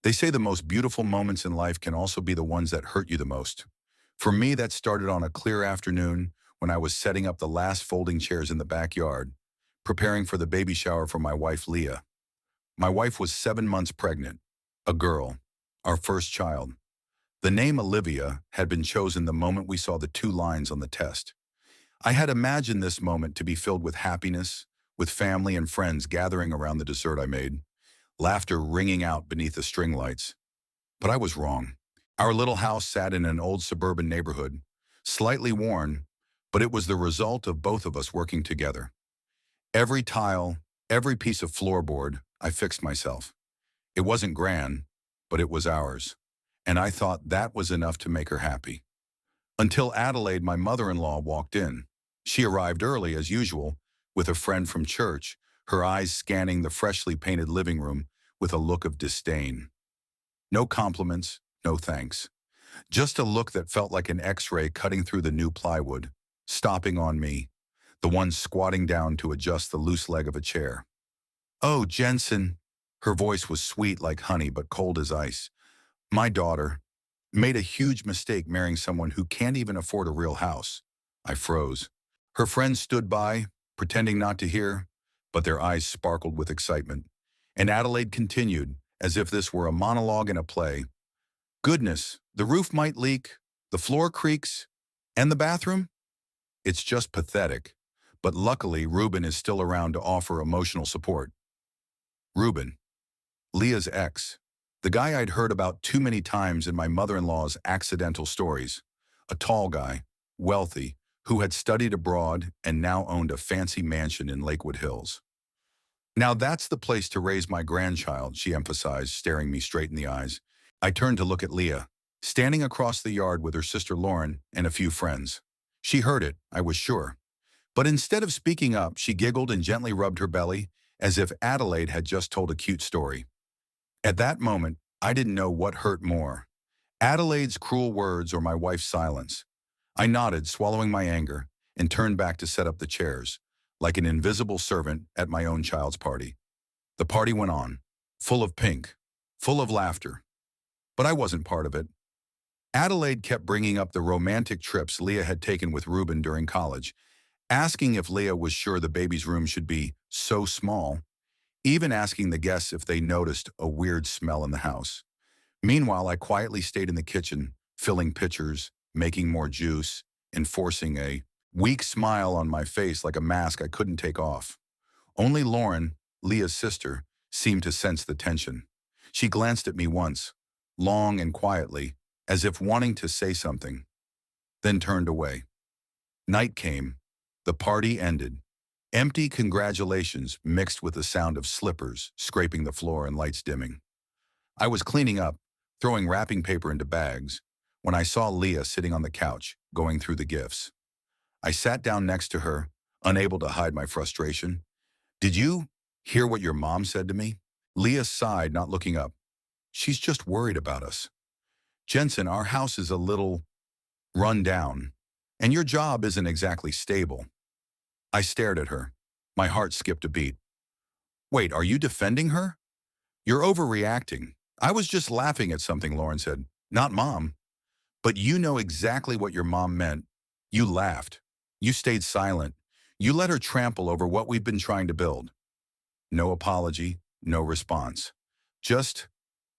They say the most beautiful moments in life can also be the ones that hurt you the most. For me, that started on a clear afternoon when I was setting up the last folding chairs in the backyard, preparing for the baby shower for my wife, Leah. My wife was 7 months pregnant, a girl, our first child. The name Olivia had been chosen the moment we saw the 2 lines on the test. I had imagined this moment to be filled with happiness, with family and friends gathering around the dessert I made, laughter ringing out beneath the string lights. But I was wrong. Our little house sat in an old suburban neighborhood, slightly worn, but it was the result of both of us working together. Every tile, every piece of floorboard, I fixed myself. It wasn't grand, but it was ours, and I thought that was enough to make her happy. Until Adelaide, my mother-in-law, walked in. She arrived early, as usual, with a friend from church, her eyes scanning the freshly painted living room with a look of disdain. No compliments, no thanks. Just a look that felt like an X-ray cutting through the new plywood, stopping on me, the one squatting down to adjust the loose leg of a chair. "Oh, Jensen." Her voice was sweet like honey but cold as ice. "My daughter made a huge mistake marrying someone who can't even afford a real house." I froze. Her friends stood by, pretending not to hear, but their eyes sparkled with excitement. And Adelaide continued, as if this were a monologue in a play. "Goodness, the roof might leak, the floor creaks, and the bathroom? It's just pathetic. But luckily, Ruben is still around to offer emotional support." Ruben, Leah's ex, the guy I'd heard about too many times in my mother-in-law's accidental stories. A tall guy, wealthy, who had studied abroad and now owned a fancy mansion in Lakewood Hills. "Now that's the place to raise my grandchild," she emphasized, staring me straight in the eyes. I turned to look at Leah, standing across the yard with her sister Lauren and a few friends. She heard it, I was sure. But instead of speaking up, she giggled and gently rubbed her belly, as if Adelaide had just told a cute story. At that moment, I didn't know what hurt more, Adelaide's cruel words or my wife's silence. I nodded, swallowing my anger, and turned back to set up the chairs, like an invisible servant at my own child's party. The party went on, full of pink, full of laughter. But I wasn't part of it. Adelaide kept bringing up the romantic trips Leah had taken with Ruben during college, asking if Leah was sure the baby's room should be so small, even asking the guests if they noticed a weird smell in the house. Meanwhile, I quietly stayed in the kitchen, filling pitchers, making more juice, and forcing a weak smile on my face like a mask I couldn't take off. Only Lauren, Leah's sister, seemed to sense the tension. She glanced at me once, long and quietly, as if wanting to say something, then turned away. Night came. The party ended. Empty congratulations mixed with the sound of slippers scraping the floor and lights dimming. I was cleaning up, throwing wrapping paper into bags, when I saw Leah sitting on the couch, going through the gifts. I sat down next to her, unable to hide my frustration. "Did you hear what your mom said to me?" Leah sighed, not looking up. "She's just worried about us. Jensen, our house is a little run down, and your job isn't exactly stable." I stared at her. My heart skipped a beat. "Wait, are you defending her?" "You're overreacting. I was just laughing at something," Lauren said. "Not Mom." "But you know exactly what your mom meant. You laughed. You stayed silent. You let her trample over what we've been trying to build." No apology, no response. Just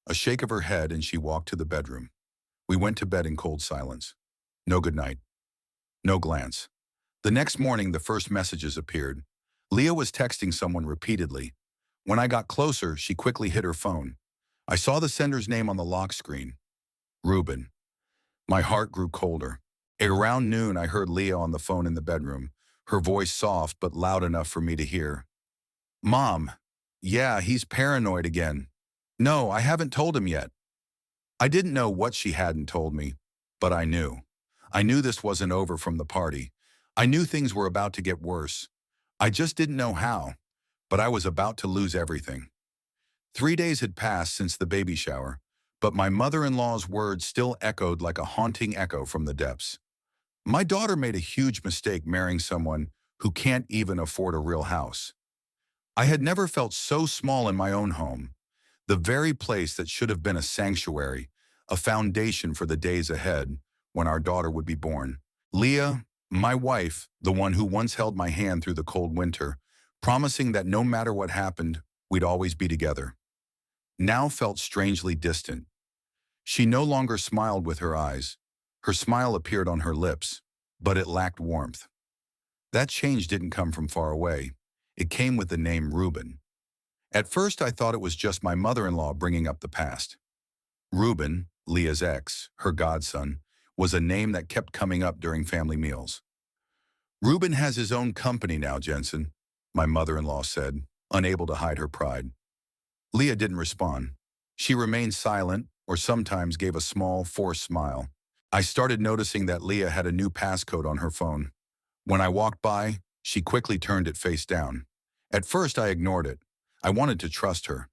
a shake of her head, and she walked to the bedroom. We went to bed in cold silence. No goodnight. No glance. The next morning, the first messages appeared. Leah was texting someone repeatedly. When I got closer, she quickly hid her phone. I saw the sender's name on the lock screen. Ruben. My heart grew colder. Around noon, I heard Leah on the phone in the bedroom, her voice soft but loud enough for me to hear. "Mom, yeah, he's paranoid again. No, I haven't told him yet." I didn't know what she hadn't told me, but I knew. I knew this wasn't over from the party. I knew things were about to get worse. I just didn't know how, but I was about to lose everything. 3 days had passed since the baby shower, but my mother-in-law's words still echoed like a haunting echo from the depths. My daughter made a huge mistake marrying someone who can't even afford a real house. I had never felt so small in my own home. The very place that should have been a sanctuary, a foundation for the days ahead when our daughter would be born. Leah, my wife, the one who once held my hand through the cold winter, promising that no matter what happened, we'd always be together, now felt strangely distant. She no longer smiled with her eyes. Her smile appeared on her lips, but it lacked warmth. That change didn't come from far away. It came with the name Reuben. At first, I thought it was just my mother-in-law bringing up the past. Reuben, Leah's ex, her godson, was a name that kept coming up during family meals. Reuben has his own company now, Jensen, my mother-in-law said, unable to hide her pride. Leah didn't respond. She remained silent or sometimes gave a small, forced smile. I started noticing that Leah had a new passcode on her phone. When I walked by, she quickly turned it face down. At first, I ignored it. I wanted to trust her.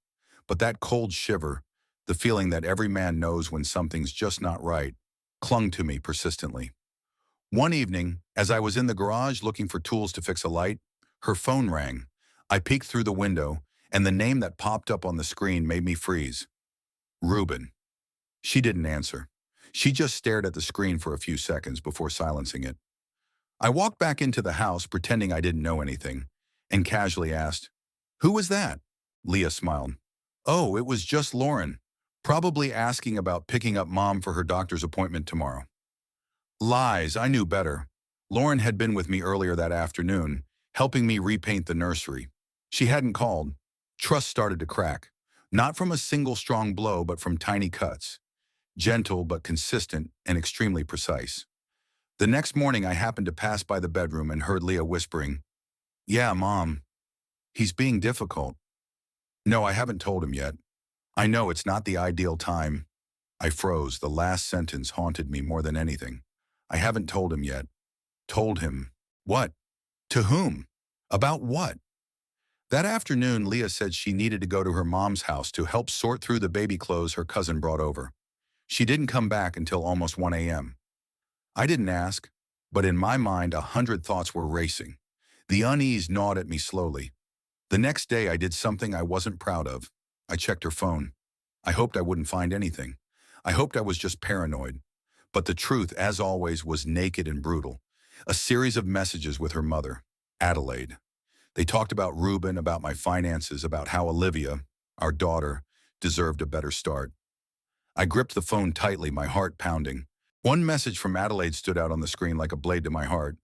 But that cold shiver, the feeling that every man knows when something's just not right, clung to me persistently. One evening, as I was in the garage looking for tools to fix a light, her phone rang. I peeked through the window, and the name that popped up on the screen made me freeze. Reuben. She didn't answer. She just stared at the screen for a few seconds before silencing it. I walked back into the house pretending I didn't know anything, and casually asked, "Who was that?" Leah smiled. "Oh, it was just Lauren, probably asking about picking up Mom for her doctor's appointment tomorrow." Lies, I knew better. Lauren had been with me earlier that afternoon, helping me repaint the nursery. She hadn't called. Trust started to crack, not from a single strong blow, but from tiny cuts. Gentle but consistent and extremely precise. The next morning, I happened to pass by the bedroom and heard Leah whispering, "Yeah, Mom. He's being difficult." "No, I haven't told him yet. I know it's not the ideal time." I froze. The last sentence haunted me more than anything. I haven't told him yet. Told him. What? To whom? About what? That afternoon, Leah said she needed to go to her mom's house to help sort through the baby clothes her cousin brought over. She didn't come back until almost 1 a.m. I didn't ask, but in my mind, 100 thoughts were racing. The unease gnawed at me slowly. The next day, I did something I wasn't proud of. I checked her phone. I hoped I wouldn't find anything. I hoped I was just paranoid. But the truth, as always, was naked and brutal. A series of messages with her mother, Adelaide. They talked about Reuben, about my finances, about how Olivia, our daughter, deserved a better start. I gripped the phone tightly, my heart pounding. One message from Adelaide stood out on the screen like a blade to my heart.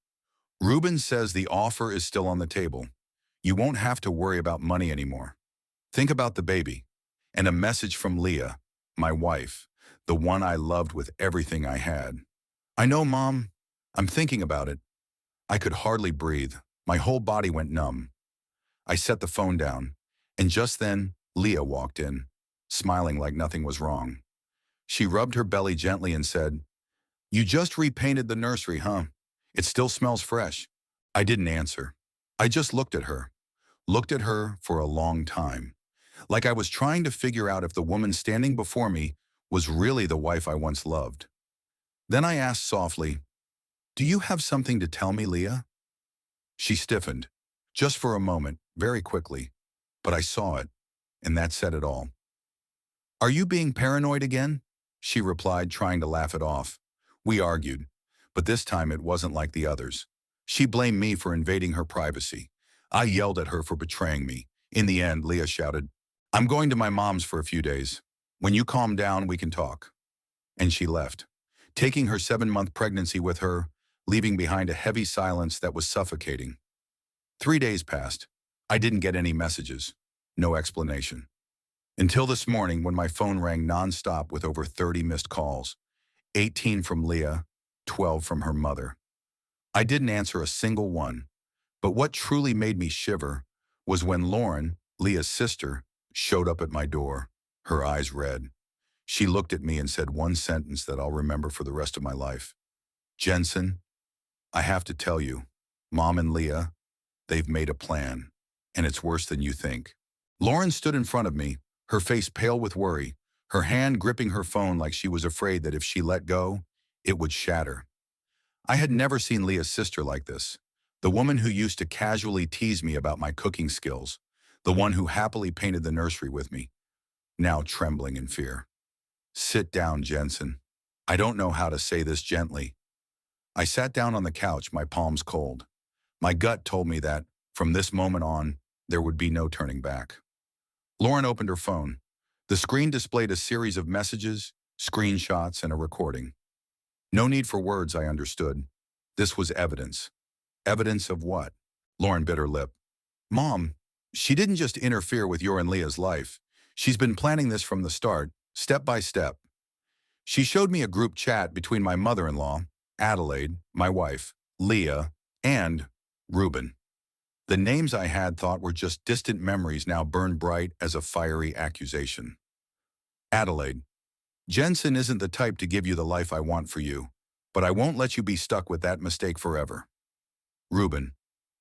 "Reuben says the offer is still on the table. You won't have to worry about money anymore. Think about the baby." And a message from Leah, my wife, the one I loved with everything I had. "I know, Mom. I'm thinking about it." I could hardly breathe. My whole body went numb. I set the phone down, and just then, Leah walked in, smiling like nothing was wrong. She rubbed her belly gently and said, "You just repainted the nursery, huh? It still smells fresh." I didn't answer. I just looked at her. Looked at her for a long time. Like I was trying to figure out if the woman standing before me was really the wife I once loved. Then I asked softly, "Do you have something to tell me, Leah?" She stiffened, just for a moment, very quickly, but I saw it, and that said it all. "Are you being paranoid again?" she replied, trying to laugh it off. We argued, but this time it wasn't like the others. She blamed me for invading her privacy. I yelled at her for betraying me. In the end, Leah shouted, "I'm going to my mom's for a few days. When you calm down, we can talk." And she left, taking her 7-month pregnancy with her, leaving behind a heavy silence that was suffocating. 3 days passed. I didn't get any messages. No explanation. Until this morning when my phone rang nonstop with over 30 missed calls. 18 from Leah, 12 from her mother. I didn't answer a single one. But what truly made me shiver was when Lauren, Leah's sister, showed up at my door, her eyes red. She looked at me and said one sentence that I'll remember for the rest of my life. "Jensen, I have to tell you, Mom and Leah, they've made a plan, and it's worse than you think." Lauren stood in front of me, her face pale with worry, her hand gripping her phone like she was afraid that if she let go, it would shatter. I had never seen Leah's sister like this, the woman who used to casually tease me about my cooking skills, the one who happily painted the nursery with me. now trembling in fear. Sit down, Jensen. I don't know how to say this gently. I sat down on the couch, my palms cold. My gut told me that, from this moment on, there would be no turning back. Lauren opened her phone. The screen displayed a series of messages, screenshots, and a recording. No need for words, I understood. This was evidence. Evidence of what? Lauren bit her lip. Mom, she didn't just interfere with your and Leah's life. She's been planning this from the start, step by step. She showed me a group chat between my mother-in-law, Adelaide, my wife, Leah, and Reuben. The names I had thought were just distant memories now burned bright as a fiery accusation. Adelaide, Jensen isn't the type to give you the life I want for you, but I won't let you be stuck with that mistake forever. Reuben,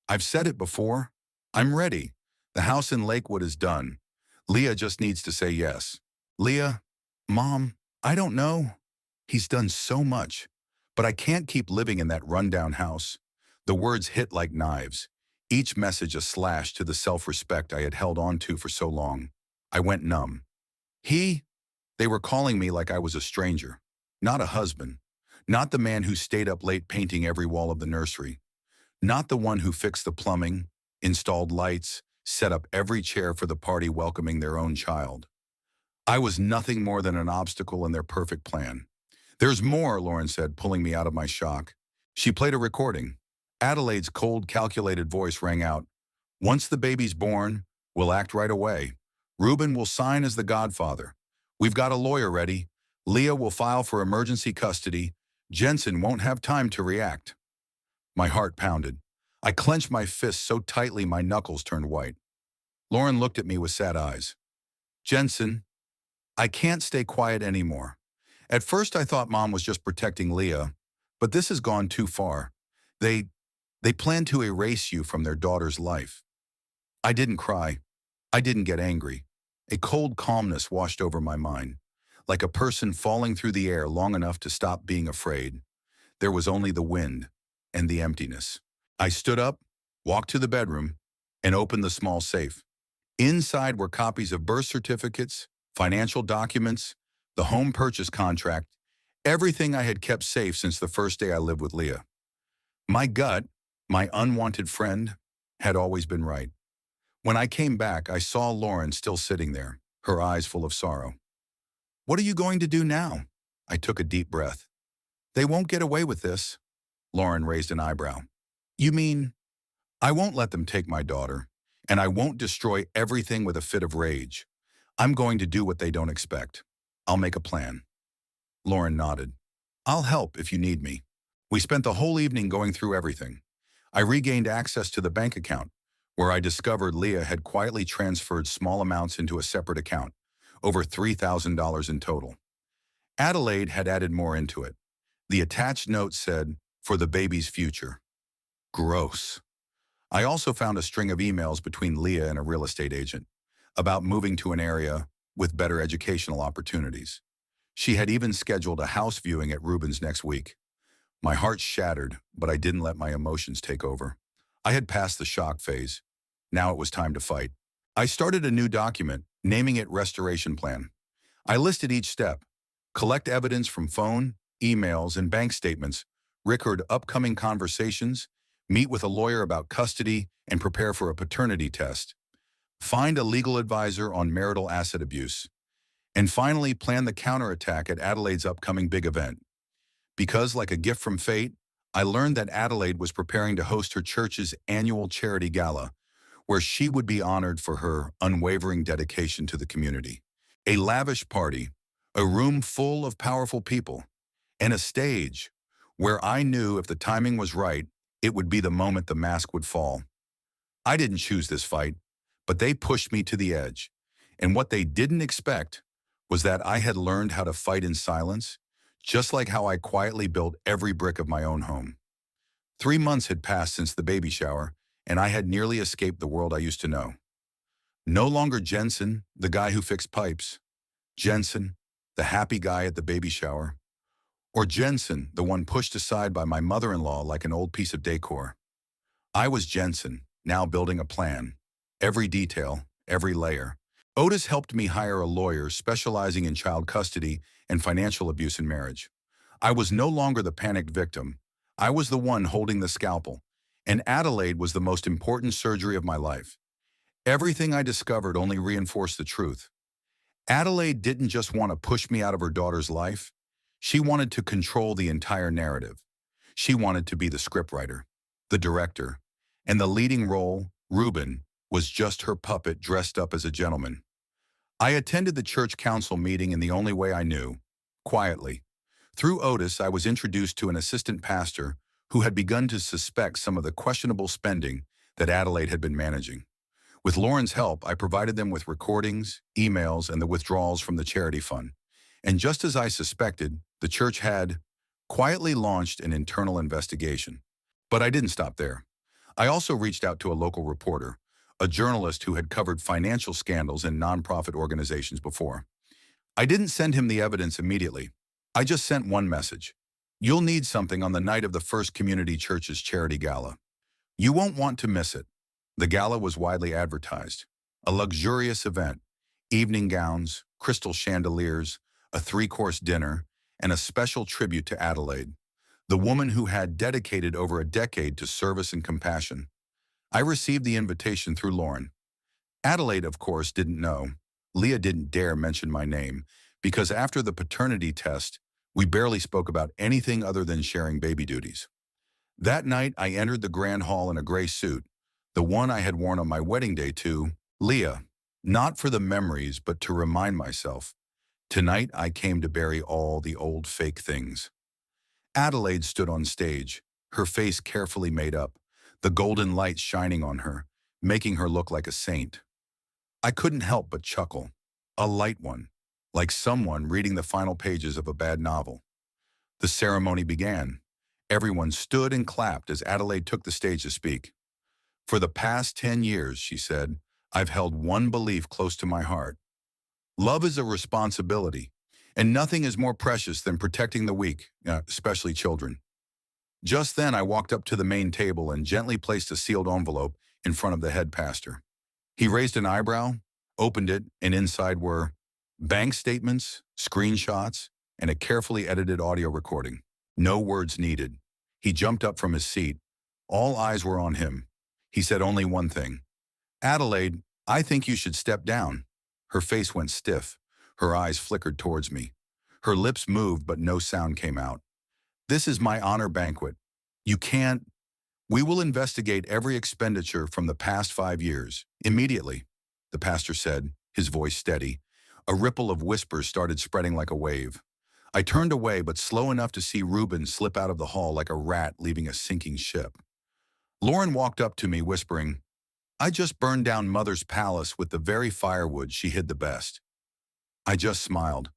I've said it before. I'm ready. The house in Lakewood is done. Leah just needs to say yes. Leah, Mom, I don't know. He's done so much, but I can't keep living in that rundown house. The words hit like knives, each message a slash to the self-respect I had held on to for so long. I went numb. They were calling me like I was a stranger, not a husband, not the man who stayed up late painting every wall of the nursery, not the one who fixed the plumbing, installed lights, set up every chair for the party welcoming their own child. I was nothing more than an obstacle in their perfect plan. There's more, Lauren said, pulling me out of my shock. She played a recording. Adelaide's cold, calculated voice rang out. Once the baby's born, we'll act right away. Reuben will sign as the godfather. We've got a lawyer ready. Leah will file for emergency custody. Jensen won't have time to react. My heart pounded. I clenched my fists so tightly my knuckles turned white. Lauren looked at me with sad eyes. Jensen, I can't stay quiet anymore. At first I thought Mom was just protecting Leah, but this has gone too far. They plan to erase you from their daughter's life. I didn't cry. I didn't get angry. A cold calmness washed over my mind, like a person falling through the air long enough to stop being afraid. There was only the wind and the emptiness. I stood up, walked to the bedroom, and opened the small safe. Inside were copies of birth certificates, financial documents, the home purchase contract, everything I had kept safe since the first day I lived with Leah. My gut, my unwanted friend, had always been right. When I came back, I saw Lauren still sitting there, her eyes full of sorrow. What are you going to do now? I took a deep breath. They won't get away with this. Lauren raised an eyebrow. You mean, I won't let them take my daughter, and I won't destroy everything with a fit of rage. I'm going to do what they don't expect. I'll make a plan. Lauren nodded. I'll help if you need me. We spent the whole evening going through everything. I regained access to the bank account, where I discovered Leah had quietly transferred small amounts into a separate account, over $3,000 in total. Adelaide had added more into it. The attached note said, for the baby's future. Gross. I also found a string of emails between Leah and a real estate agent about moving to an area with better educational opportunities. She had even scheduled a house viewing at Reuben's next week. My heart shattered, but I didn't let my emotions take over. I had passed the shock phase. Now it was time to fight. I started a new document, naming it Restoration Plan. I listed each step: collect evidence from phone, emails, and bank statements, record upcoming conversations, meet with a lawyer about custody, and prepare for a paternity test, find a legal advisor on marital asset abuse, and finally plan the counterattack at Adelaide's upcoming big event. Because, like a gift from fate, I learned that Adelaide was preparing to host her church's annual charity gala, where she would be honored for her unwavering dedication to the community. A lavish party, a room full of powerful people, and a stage where I knew if the timing was right, it would be the moment the mask would fall. I didn't choose this fight, but they pushed me to the edge. And what they didn't expect was that I had learned how to fight in silence, just like how I quietly built every brick of my own home. 3 months had passed since the baby shower, and I had nearly escaped the world I used to know. No longer Jensen, the guy who fixed pipes. Jensen, the happy guy at the baby shower. Or Jensen, the one pushed aside by my mother-in-law like an old piece of decor. I was Jensen, now building a plan. Every detail, every layer, Otis helped me hire a lawyer specializing in child custody and financial abuse in marriage. I was no longer the panicked victim. I was the one holding the scalpel, and Adelaide was the most important surgery of my life. Everything I discovered only reinforced the truth. Adelaide didn't just want to push me out of her daughter's life. She wanted to control the entire narrative. She wanted to be the scriptwriter, the director, and the leading role, Reuben, was just her puppet dressed up as a gentleman. I attended the church council meeting in the only way I knew, quietly. Through Otis, I was introduced to an assistant pastor who had begun to suspect some of the questionable spending that Adelaide had been managing. With Lauren's help, I provided them with recordings, emails, and the withdrawals from the charity fund. And just as I suspected, the church had quietly launched an internal investigation. But I didn't stop there. I also reached out to a local reporter, a journalist who had covered financial scandals in nonprofit organizations before. I didn't send him the evidence immediately. I just sent one message. You'll need something on the night of the First Community Church's charity gala. You won't want to miss it. The gala was widely advertised. A luxurious event, evening gowns, crystal chandeliers, a three-course dinner, and a special tribute to Adelaide, the woman who had dedicated over a decade to service and compassion. I received the invitation through Lauren. Adelaide, of course, didn't know. Leah didn't dare mention my name, because after the paternity test, we barely spoke about anything other than sharing baby duties. That night, I entered the grand hall in a gray suit, the one I had worn on my wedding day to Leah, not for the memories, but to remind myself. Tonight, I came to bury all the old fake things. Adelaide stood on stage, her face carefully made up, the golden light shining on her, making her look like a saint. I couldn't help but chuckle. A light one, like someone reading the final pages of a bad novel. The ceremony began. Everyone stood and clapped as Adelaide took the stage to speak. For the past 10 years, she said, I've held one belief close to my heart. Love is a responsibility, and nothing is more precious than protecting the weak, especially children. Just then, I walked up to the main table and gently placed a sealed envelope in front of the head pastor. He raised an eyebrow, opened it, and inside were bank statements, screenshots, and a carefully edited audio recording. No words needed. He jumped up from his seat. All eyes were on him. He said only one thing. Adelaide, I think you should step down. Her face went stiff. Her eyes flickered towards me. Her lips moved, but no sound came out. This is my honor banquet. You can't. We will investigate every expenditure from the past 5 years, immediately, the pastor said, his voice steady. A ripple of whispers started spreading like a wave. I turned away, but slow enough to see Reuben slip out of the hall like a rat leaving a sinking ship. Lauren walked up to me, whispering, I just burned down Mother's palace with the very firewood she hid the best. I just smiled.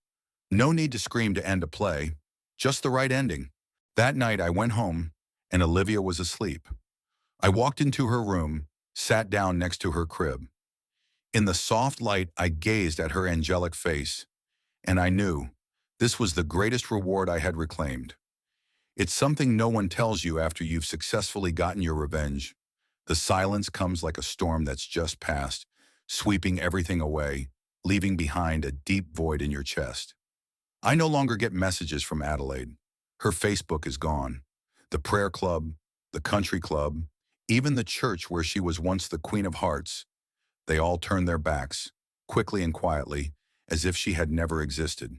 No need to scream to end a play, just the right ending. That night I went home, and Olivia was asleep. I walked into her room, sat down next to her crib. In the soft light, I gazed at her angelic face, and I knew this was the greatest reward I had reclaimed. It's something no one tells you after you've successfully gotten your revenge. The silence comes like a storm that's just passed, sweeping everything away, leaving behind a deep void in your chest. I no longer get messages from Adelaide. Her Facebook is gone. The prayer club, the country club, even the church where she was once the Queen of Hearts, they all turned their backs, quickly and quietly, as if she had never existed.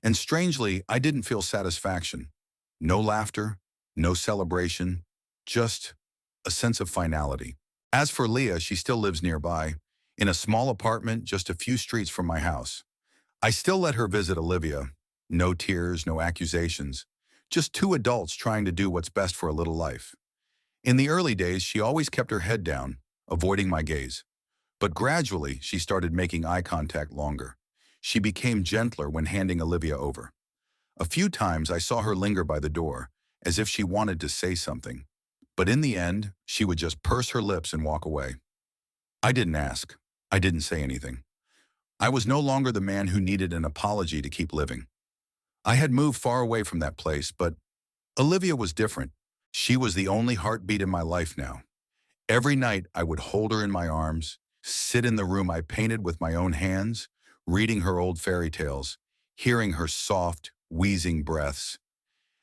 And strangely, I didn't feel satisfaction. No laughter, no celebration, just a sense of finality. As for Leah, she still lives nearby, in a small apartment just a few streets from my house. I still let her visit Olivia. No tears, no accusations. Just two adults trying to do what's best for a little life. In the early days, she always kept her head down, avoiding my gaze. But gradually, she started making eye contact longer. She became gentler when handing Olivia over. A few times I saw her linger by the door, as if she wanted to say something. But in the end, she would just purse her lips and walk away. I didn't ask. I didn't say anything. I was no longer the man who needed an apology to keep living. I had moved far away from that place, but Olivia was different. She was the only heartbeat in my life now. Every night I would hold her in my arms, sit in the room I painted with my own hands, reading her old fairy tales, hearing her soft, wheezing breaths.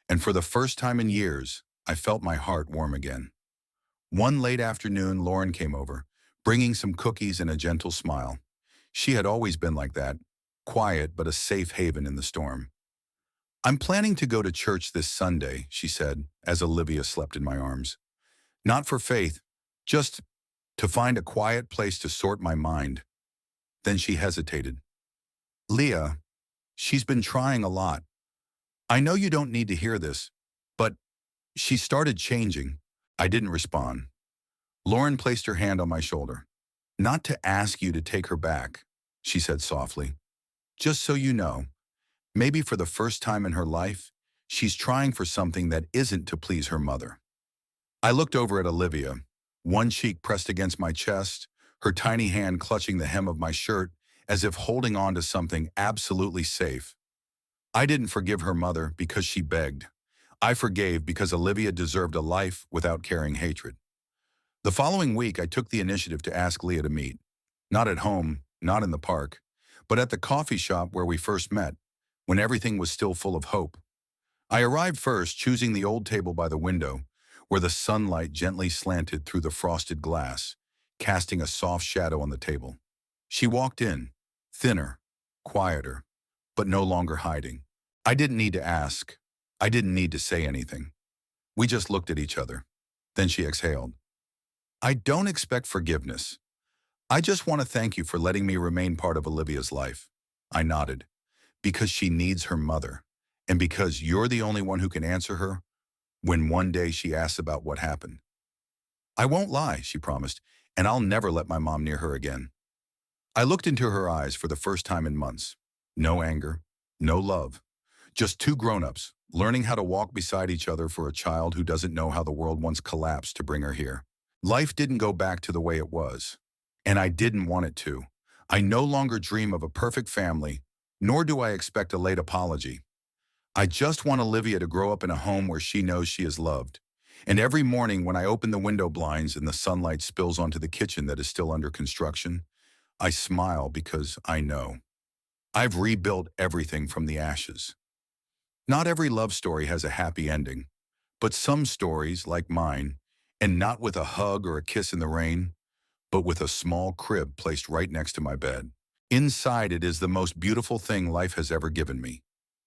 And for the first time in years, I felt my heart warm again. One late afternoon, Lauren came over, bringing some cookies and a gentle smile. She had always been like that, quiet but a safe haven in the storm. "I'm planning to go to church this Sunday," she said, as Olivia slept in my arms. "Not for faith, just to find a quiet place to sort my mind." Then she hesitated. "Leah, she's been trying a lot. I know you don't need to hear this, but she started changing." I didn't respond. Lauren placed her hand on my shoulder. "Not to ask you to take her back," she said softly. "Just so you know, maybe for the first time in her life, she's trying for something that isn't to please her mother." I looked over at Olivia, one cheek pressed against my chest, her tiny hand clutching the hem of my shirt as if holding on to something absolutely safe. I didn't forgive her mother because she begged. I forgave because Olivia deserved a life without carrying hatred. The following week, I took the initiative to ask Leah to meet. Not at home, not in the park, but at the coffee shop where we first met, when everything was still full of hope. I arrived first, choosing the old table by the window, where the sunlight gently slanted through the frosted glass, casting a soft shadow on the table. She walked in, thinner, quieter, but no longer hiding. I didn't need to ask. I didn't need to say anything. We just looked at each other. Then she exhaled. "I don't expect forgiveness. I just want to thank you for letting me remain part of Olivia's life." I nodded. "Because she needs her mother, and because you're the only one who can answer her when one day she asks about what happened." "I won't lie," she promised, "and I'll never let my mom near her again." I looked into her eyes for the first time in months. No anger, no love, just two grown-ups learning how to walk beside each other for a child who doesn't know how the world once collapsed to bring her here. Life didn't go back to the way it was, and I didn't want it to. I no longer dream of a perfect family, nor do I expect a late apology. I just want Olivia to grow up in a home where she knows she is loved. And every morning when I open the window blinds and the sunlight spills onto the kitchen that is still under construction, I smile because I know I've rebuilt everything from the ashes. Not every love story has a happy ending, but some stories, like mine, and not with a hug or a kiss in the rain, but with a small crib placed right next to my bed. Inside it is the most beautiful thing life has ever given me.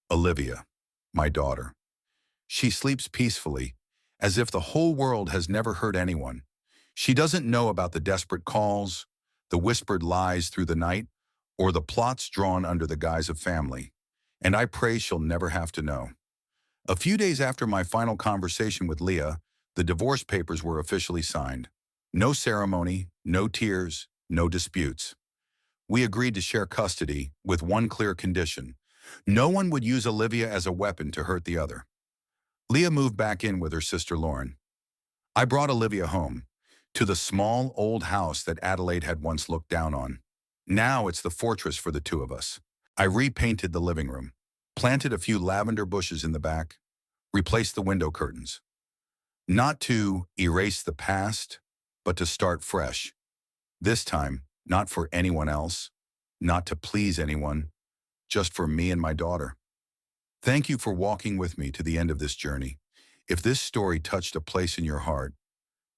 Olivia, my daughter. She sleeps peacefully, as if the whole world has never hurt anyone. She doesn't know about the desperate calls, the whispered lies through the night, or the plots drawn under the guise of family. And I pray she'll never have to know. A few days after my final conversation with Leah, the divorce papers were officially signed. No ceremony, no tears, no disputes. We agreed to share custody with one clear condition. No one would use Olivia as a weapon to hurt the other. Leah moved back in with her sister Lauren. I brought Olivia home, to the small old house that Adelaide had once looked down on. Now it's the fortress for the two of us. I repainted the living room, planted a few lavender bushes in the back, replaced the window curtains. Not to erase the past, but to start fresh. This time, not for anyone else, not to please anyone, just for me and my daughter. Thank you for walking with me to the end of this journey. If this story touched a place in your heart,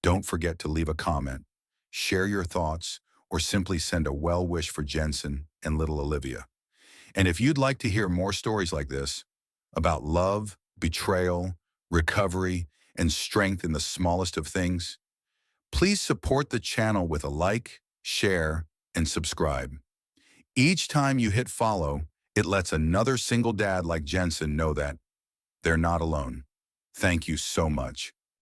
don't forget to leave a comment, share your thoughts, or simply send a well wish for Jensen and little Olivia. And if you'd like to hear more stories like this, about love, betrayal, recovery, and strength in the smallest of things, please support the channel with a like, share, and subscribe. Each time you hit follow, it lets another single dad like Jensen know that they're not alone. Thank you so much.